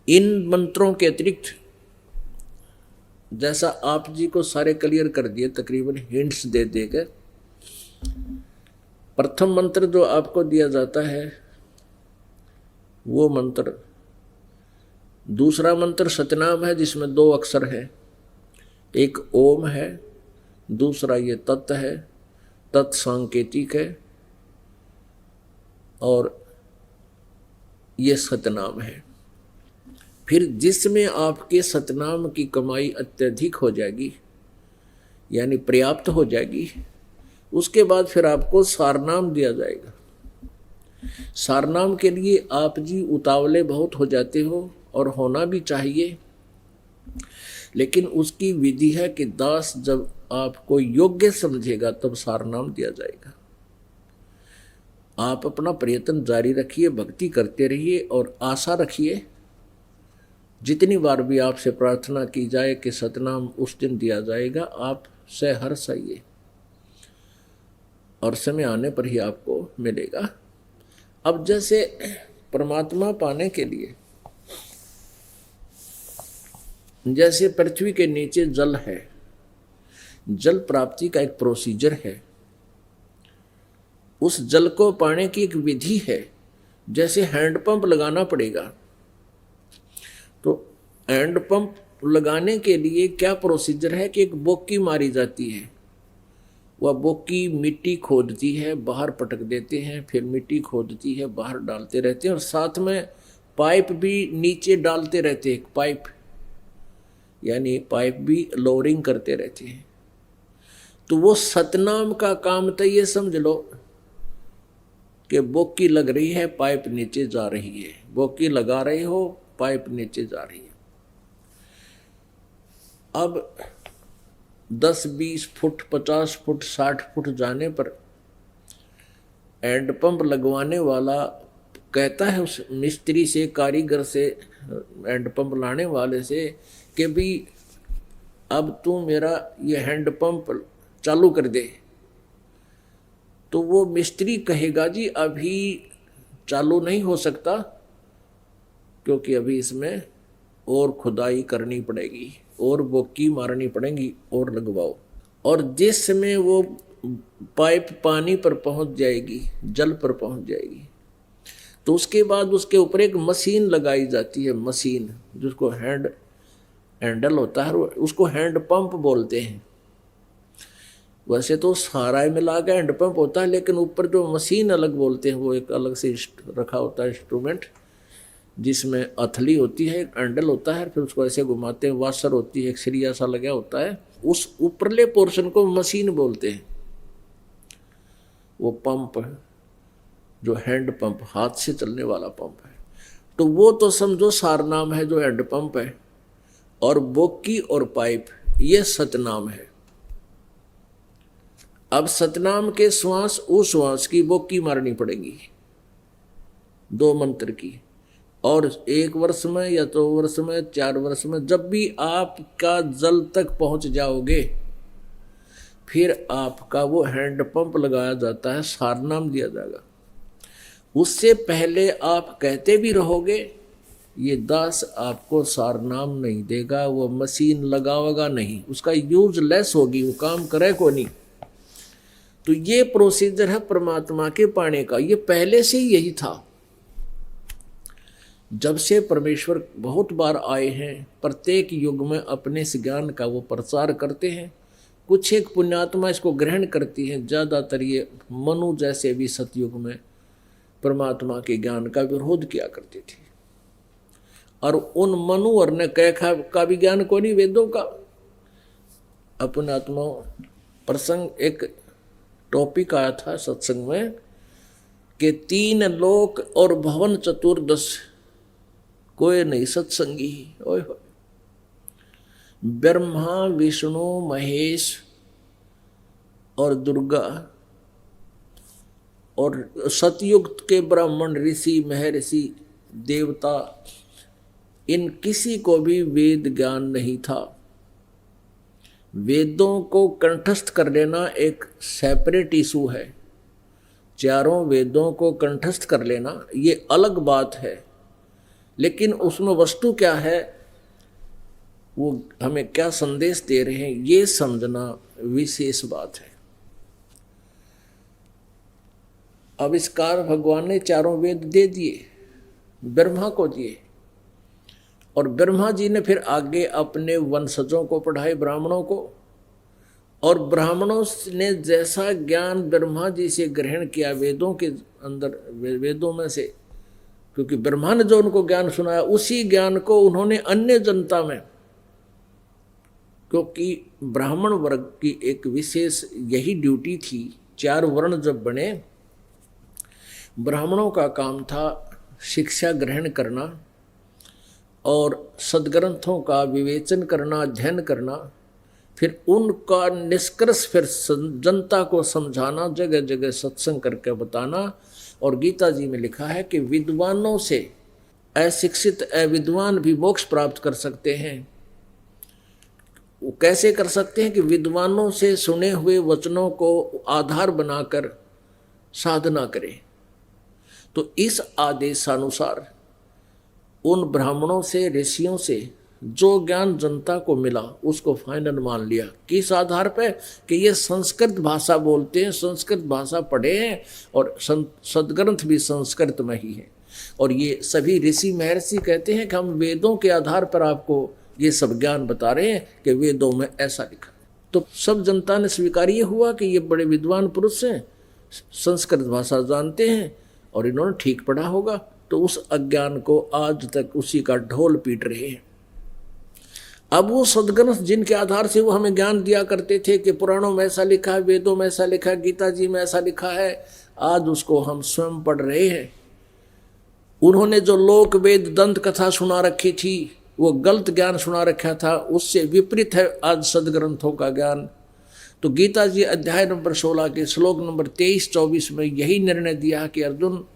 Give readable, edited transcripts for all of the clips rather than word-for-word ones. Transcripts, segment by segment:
इन मंत्रों के अतिरिक्त, जैसा आप जी को सारे क्लियर कर दिए तकरीबन हिंट्स दे देकर, प्रथम मंत्र जो आपको दिया जाता है वो मंत्र, दूसरा मंत्र सतनाम है जिसमें 2 अक्षर है, एक ओम है, दूसरा ये तत् है, तत् सांकेतिक है, और ये सतनाम है। फिर जिसमें आपके सतनाम की कमाई अत्यधिक हो जाएगी यानी पर्याप्त हो जाएगी, उसके बाद फिर आपको सारनाम दिया जाएगा। सारनाम के लिए आप जी उतावले बहुत हो जाते हो और होना भी चाहिए, लेकिन उसकी विधि है कि दास जब आपको योग्य समझेगा तब सारनाम दिया जाएगा। आप अपना प्रयत्न जारी रखिए, भक्ति करते रहिए और आशा रखिए, जितनी बार भी आपसे प्रार्थना की जाए कि सतनाम उस दिन दिया जाएगा, आप सहर्ष आइए और समय आने पर ही आपको मिलेगा। अब जैसे परमात्मा पाने के लिए जैसे पृथ्वी के नीचे जल है, जल प्राप्ति का एक प्रोसीजर है, उस जल को पाने की एक विधि है। जैसे हैंडपंप लगाना पड़ेगा, तो हैंडपंप लगाने के लिए क्या प्रोसीजर है कि एक बोकी मारी जाती है, वह बोकी मिट्टी खोदती है, बाहर पटक देते हैं, फिर मिट्टी खोदती है, बाहर डालते रहते हैं, और साथ में पाइप भी नीचे डालते रहते हैं, पाइप यानी पाइप भी लोअरिंग करते रहते हैं। तो वो सतनाम का काम तो ये समझ लो कि बोकी लग रही है, पाइप नीचे जा रही है, बोकी लगा रहे हो, पाइप नीचे जा रही है। अब 10-20 फुट, 50 फुट, 60 फुट जाने पर हैंडपंप लगवाने वाला कहता है उस मिस्त्री से, कारीगर से, हैंडपंप लाने वाले से कि भी अब तू मेरा ये हैंडपंप चालू कर दे। तो वो मिस्त्री कहेगा जी अभी चालू नहीं हो सकता, क्योंकि अभी इसमें और खुदाई करनी पड़ेगी और बोकी मारनी पड़ेगी और लगवाओ। और जिस समय वो पाइप पानी पर पहुंच जाएगी, जल पर पहुंच जाएगी, तो उसके बाद उसके ऊपर एक मशीन लगाई जाती है, मशीन जिसको हैंडल होता है, उसको हैंड पंप बोलते हैं। वैसे तो सारा मिला के हैंड पंप होता है, लेकिन ऊपर जो मशीन अलग बोलते हैं वो एक अलग से रखा होता है इंस्ट्रूमेंट, जिसमें अथली होती है, हैंडल होता है, फिर उसको ऐसे घुमाते हैं, वाशर होती है, एक सरिया सा लगा होता है, उस ऊपरले पोर्शन को मशीन बोलते हैं। वो पंप जो हैंड पंप, हाथ से चलने वाला पंप है, तो वो तो समझो सारनाम है जो हैंड पंप है, और बोकी और पाइप ये सतनाम है। अब सतनाम के श्वास उस श्वास की बोकी मारनी पड़ेगी 2 मंत्र की, और 1 वर्ष में या 2 वर्ष में, 4 वर्ष में, जब भी आपका जल तक पहुंच जाओगे, फिर आपका वो हैंड पंप लगाया जाता है, सारनाम दिया जाएगा। उससे पहले आप कहते भी रहोगे, ये दास आपको सारनाम नहीं देगा, वो मशीन लगावेगा नहीं, उसका यूजलेस होगी, वो काम करे को नहीं। तो ये प्रोसीजर है परमात्मा के पाने का, ये पहले से ही यही था। जब से परमेश्वर बहुत बार आए हैं, प्रत्येक युग में अपने इस ज्ञान का वो प्रचार करते हैं। कुछ एक पुण्यात्मा इसको ग्रहण करती है, ज़्यादातर ये मनु जैसे भी सतयुग में परमात्मा के ज्ञान का विरोध किया करती थी, और उन मनु और ने कैखा का भी ज्ञान को नहीं, वेदों का। अपने आत्मा प्रसंग एक टॉपिक आया था सत्संग में कि 3 लोक और भवन चतुर्दश कोई नहीं सत्संगी। ओए हो, ब्रह्मा विष्णु महेश और दुर्गा, और सतयुग के ब्राह्मण ऋषि महर्षि देवता, इन किसी को भी वेद ज्ञान नहीं था। वेदों को कंठस्थ कर लेना एक सेपरेट इशू है, चारों वेदों को कंठस्थ कर लेना ये अलग बात है, लेकिन उसमें वस्तु क्या है, वो हमें क्या संदेश दे रहे हैं, ये समझना विशेष बात है। आविष्कार भगवान ने चारों वेद दे दिए, ब्रह्मा को दिए, और ब्रह्मा जी ने फिर आगे अपने वंशजों को पढ़ाए, ब्राह्मणों को, और ब्राह्मणों ने जैसा ज्ञान ब्रह्मा जी से ग्रहण किया वेदों के अंदर, वेदों में से, क्योंकि ब्रह्मा ने जो उनको ज्ञान सुनाया उसी ज्ञान को उन्होंने अन्य जनता में, क्योंकि ब्राह्मण वर्ग की एक विशेष यही ड्यूटी थी। 4 वर्ण जब बने, ब्राह्मणों का काम था शिक्षा ग्रहण करना और सदग्रंथों का विवेचन करना, अध्ययन करना, फिर उनका निष्कर्ष फिर जनता को समझाना, जगह जगह सत्संग करके बताना। और गीता जी में लिखा है कि विद्वानों से अशिक्षित अविद्वान भी मोक्ष प्राप्त कर सकते हैं। वो कैसे कर सकते हैं कि विद्वानों से सुने हुए वचनों को आधार बनाकर साधना करें। तो इस आदेशानुसार उन ब्राह्मणों से, ऋषियों से जो ज्ञान जनता को मिला उसको फाइनल मान लिया। किस आधार पे कि ये संस्कृत भाषा बोलते हैं, संस्कृत भाषा पढ़े हैं और सदग्रंथ भी संस्कृत में ही है। और ये सभी ऋषि महर्षि कहते हैं कि हम वेदों के आधार पर आपको ये सब ज्ञान बता रहे हैं कि वेदों में ऐसा लिखा। तो सब जनता ने स्वीकार ये हुआ कि ये बड़े विद्वान पुरुष हैं, संस्कृत भाषा जानते हैं और इन्होंने ठीक पढ़ा होगा। तो उस अज्ञान को आज तक उसी का ढोल पीट रहे हैं। अब वो सदग्रंथ जिनके आधार से वो हमें ज्ञान दिया करते थे कि पुराणों में ऐसा लिखा है, वेदों में ऐसा लिखा है, गीता जी में ऐसा लिखा है, आज उसको हम स्वयं पढ़ रहे हैं। उन्होंने जो लोक वेद दंत कथा सुना रखी थी, वो गलत ज्ञान सुना रखा था, उससे विपरीत है आज सदग्रंथों का ज्ञान। तो गीता जी अध्याय नंबर 16 के श्लोक नंबर 23-24 में यही निर्णय दिया कि अर्जुन,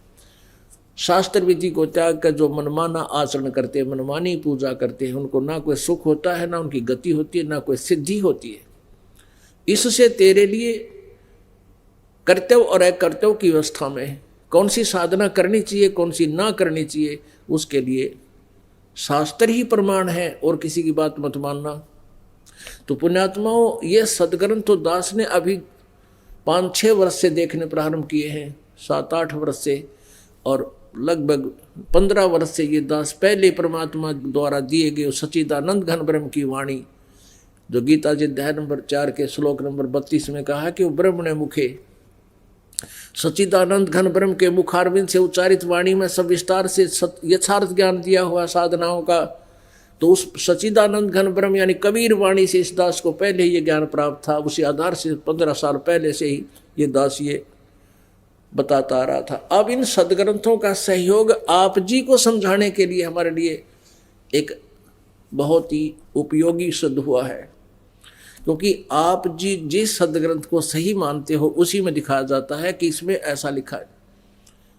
शास्त्र विधि को त्याग कर जो मनमाना आचरण करते हैं, मनमानी पूजा करते हैं, उनको ना कोई सुख होता है, ना उनकी गति होती है, ना कोई सिद्धि होती है। इससे तेरे लिए कर्तव्य और अकर्तव्य की अवस्था में कौन सी साधना करनी चाहिए, कौन सी ना करनी चाहिए, उसके लिए शास्त्र ही प्रमाण है और किसी की बात मत मानना। तो पुण्यात्माओं, ये सदग्रंथ तो दास ने अभी 5-6 वर्ष से देखने प्रारंभ किए हैं, 7-8 वर्ष से, और लगभग 15 वर्ष से ये दास पहले परमात्मा द्वारा दिए गए सच्चिदानंद घन ब्रह्म की वाणी, जो गीता जी अध्याय नंबर 4 के श्लोक नंबर 32 में कहा कि वो ब्रह्म ने मुखे, सच्चिदानंद घन ब्रह्म के मुखारविंद से उच्चारित वाणी में सब विस्तार से यथार्थ ज्ञान दिया हुआ साधनाओं का। तो उस सच्चिदानंद घन ब्रह्म यानी कबीर वाणी से इस दास को पहले ये ज्ञान प्राप्त था। उसी आधार से 15 साल पहले से ही ये दास ये बताता आ रहा था। अब इन सदग्रंथों का सहयोग आप जी को समझाने के लिए हमारे लिए एक बहुत ही उपयोगी सिद्ध हुआ है, क्योंकि आप जी जिस सदग्रंथ को सही मानते हो उसी में दिखाया जाता है कि इसमें ऐसा लिखा है,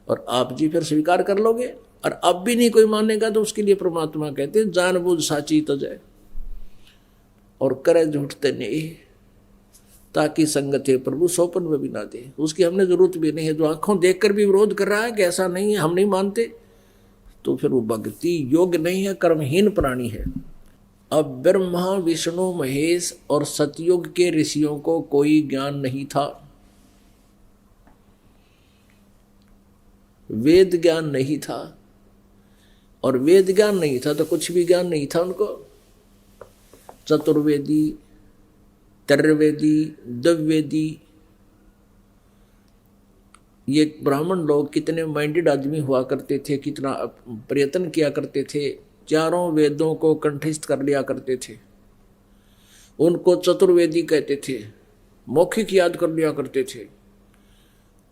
और आप जी फिर स्वीकार कर लोगे। और अब भी नहीं कोई मानेगा तो उसके लिए परमात्मा कहते हैं जानबूझ साची तजय और करे झूठते नहीं, ताकि संगत है प्रभु सौपन में भी ना दे। उसकी हमने जरूरत भी नहीं है। जो आंखों देखकर भी विरोध कर रहा है कि ऐसा नहीं है, हम नहीं मानते, तो फिर वो भक्ति योग्य नहीं है, कर्महीन प्राणी है। अब ब्रह्मा विष्णु महेश और सतयुग के ऋषियों को कोई ज्ञान नहीं था, वेद ज्ञान नहीं था, और वेद ज्ञान नहीं था तो कुछ भी ज्ञान नहीं था उनको। चतुर्वेदी, त्रैवेदी, द्विवेदी, ये ब्राह्मण लोग कितने माइंडेड आदमी हुआ करते थे, कितना प्रयत्न किया करते थे, चारों वेदों को कंठस्थ कर लिया करते थे। उनको चतुर्वेदी कहते थे, मौखिक याद कर लिया करते थे,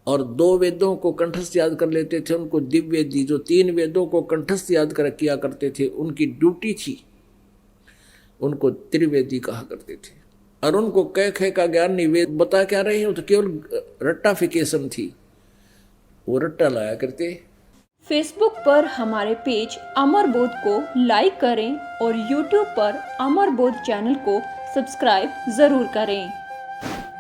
और 2 वेदों को कंठस्थ याद कर लेते थे, उनको दिव्यवेदी, जो 3 वेदों को कंठस्थ याद कर किया करते थे, उनकी ड्यूटी थी, उनको त्रिवेदी कहा करते थे। और उनको कह का ज्ञान नहीं, वेद बता क्या रहे हैं, तो केवल रट्टाफिकेशन थी, वो रट्टा लाया करते। फेसबुक पर हमारे पेज अमर बोध को लाइक करें और यूट्यूब पर अमर बोध चैनल को सब्सक्राइब जरूर करें।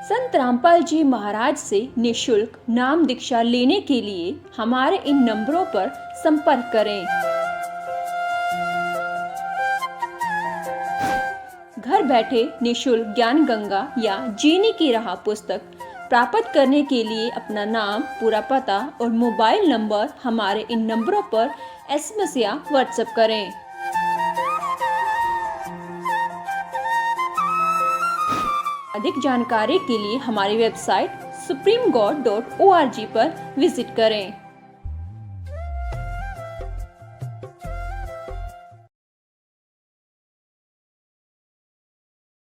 संत रामपाल जी महाराज से निःशुल्क नाम दीक्षा लेने के लिए हमारे इन नंबरों पर संपर्क करें। घर बैठे निशुल्क ज्ञान गंगा या जीने की राह पुस्तक प्राप्त करने के लिए अपना नाम, पूरा पता और मोबाइल नंबर हमारे इन नंबरों पर SMS या WhatsApp करें। अधिक जानकारी के लिए हमारी वेबसाइट supremegod.org पर विजिट करें।